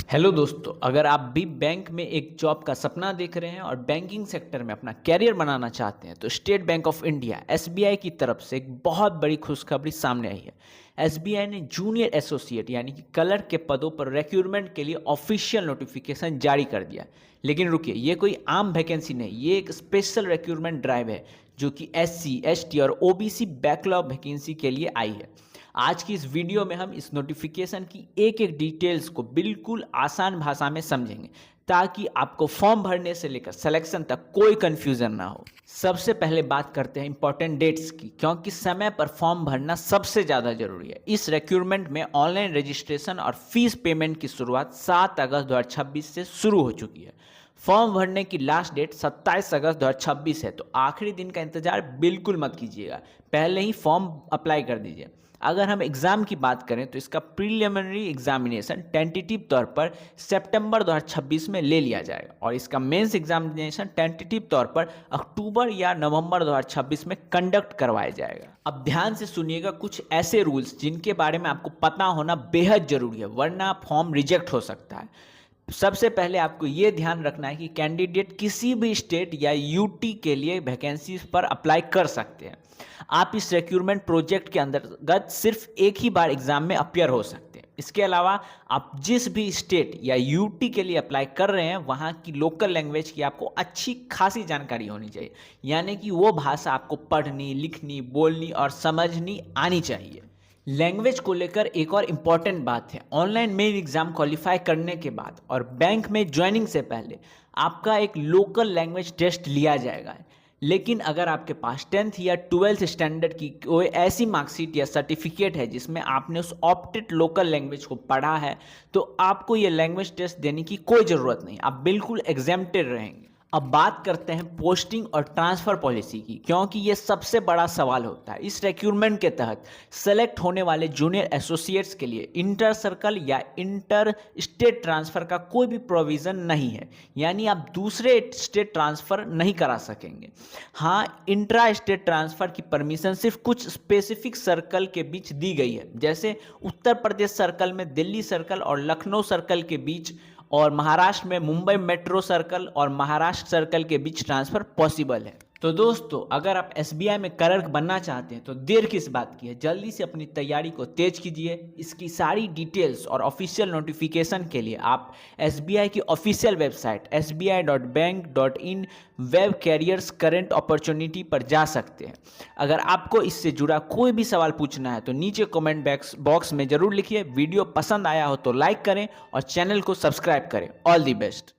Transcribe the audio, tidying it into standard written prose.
Hello दोस्तों, अगर आप भी बैंक में एक जॉब का सपना देख रहे हैं और बैंकिंग सेक्टर में अपना कैरियर बनाना चाहते हैं तो state bank of India SBI की तरफ से एक बहुत बड़ी खुशखबरी सामने आई है। एसबीआई ने जूनियर एसोसिएट यानी कि क्लर्क के पदों पर रिक्रूटमेंट के लिए ऑफिशियल नोटिफिकेशन जारी कर दिया। लेकिन रुकिए, ये कोई आम वैकेंसी नहीं, ये एक स्पेशल रिक्रूटमेंट ड्राइव है जो कि एससी, एसटी और ओबीसी बैकलॉग वैकेंसी के लिए आई है। आज की इस वीडियो में हम इस नोटिफिकेशन की एक एक डिटेल्स को बिल्कुल आसान भाषा में समझेंगे ताकि आपको फॉर्म भरने से लेकर सिलेक्शन तक कोई कंफ्यूजन ना हो। सबसे पहले बात करते हैं इंपॉर्टेंट डेट्स की, क्योंकि समय पर फॉर्म भरना सबसे ज़्यादा जरूरी है। इस रिक्रूटमेंट में ऑनलाइन रजिस्ट्रेशन और फीस पेमेंट की शुरुआत 7 अगस्त 2026 से शुरू हो चुकी है। फॉर्म भरने की लास्ट डेट 27 अगस्त 2026 है, तो आखिरी दिन का इंतजार बिल्कुल मत कीजिएगा, पहले ही फॉर्म अप्लाई कर दीजिए। अगर हम एग्ज़ाम की बात करें तो इसका प्रीलिमिनरी एग्जामिनेशन टेंटेटिव तौर पर सितंबर 2026 में ले लिया जाएगा और इसका मेंस एग्जामिनेशन टेंटेटिव तौर पर अक्टूबर या नवंबर 2026 में कंडक्ट करवाया जाएगा। अब ध्यान से सुनिएगा कुछ ऐसे रूल्स जिनके बारे में आपको पता होना बेहद जरूरी है, वरना फॉर्म रिजेक्ट हो सकता है। सबसे पहले आपको ये ध्यान रखना है कि कैंडिडेट किसी भी स्टेट या यूटी के लिए वैकेंसी पर अप्लाई कर सकते हैं। आप इस रिक्रूटमेंट प्रोजेक्ट के अंतर्गत सिर्फ एक ही बार एग्जाम में अपियर हो सकते हैं। इसके अलावा आप जिस भी स्टेट या यूटी के लिए अप्लाई कर रहे हैं वहाँ की लोकल लैंग्वेज की आपको अच्छी खासी जानकारी होनी चाहिए, यानी कि वो भाषा आपको पढ़नी, लिखनी, बोलनी और समझनी आनी चाहिए। लैंग्वेज को लेकर एक और इम्पॉर्टेंट बात है, ऑनलाइन मेन एग्ज़ाम क्वालिफाई करने के बाद और बैंक में ज्वाइनिंग से पहले आपका एक लोकल लैंग्वेज टेस्ट लिया जाएगा। लेकिन अगर आपके पास 10th या 12th स्टैंडर्ड की कोई ऐसी मार्कशीट या सर्टिफिकेट है जिसमें आपने उस ऑप्टेड लोकल लैंग्वेज को पढ़ा है, तो आपको ये लैंग्वेज टेस्ट देने की कोई ज़रूरत नहीं, आप बिल्कुल एग्जेम्प्टेड रहेंगे। अब बात करते हैं पोस्टिंग और ट्रांसफ़र पॉलिसी की, क्योंकि ये सबसे बड़ा सवाल होता है। इस रिक्रूटमेंट के तहत सेलेक्ट होने वाले जूनियर एसोसिएट्स के लिए इंटर सर्कल या इंटर स्टेट ट्रांसफ़र का कोई भी प्रोविज़न नहीं है, यानी आप दूसरे स्टेट ट्रांसफ़र नहीं करा सकेंगे। हाँ, इंट्रा स्टेट ट्रांसफ़र की परमिशन सिर्फ कुछ स्पेसिफिक सर्कल के बीच दी गई है, जैसे उत्तर प्रदेश सर्कल में दिल्ली सर्कल और लखनऊ सर्कल के बीच, और महाराष्ट्र में मुंबई मेट्रो सर्कल और महाराष्ट्र सर्कल के बीच ट्रांसफ़र पॉसिबल है। तो दोस्तों, अगर आप एसबीआई में क्लर्क बनना चाहते हैं तो देर किस बात की है, जल्दी से अपनी तैयारी को तेज कीजिए। इसकी सारी डिटेल्स और ऑफिशियल नोटिफिकेशन के लिए आप एसबीआई की official website sbi.bank.in web carriers current opportunity पर जा सकते हैं। अगर आपको इससे जुड़ा कोई भी सवाल पूछना है तो नीचे कमेंट बॉक्स में ज़रूर लिखिए। वीडियो पसंद आया हो तो लाइक करें और चैनल को सब्सक्राइब करें। All the best.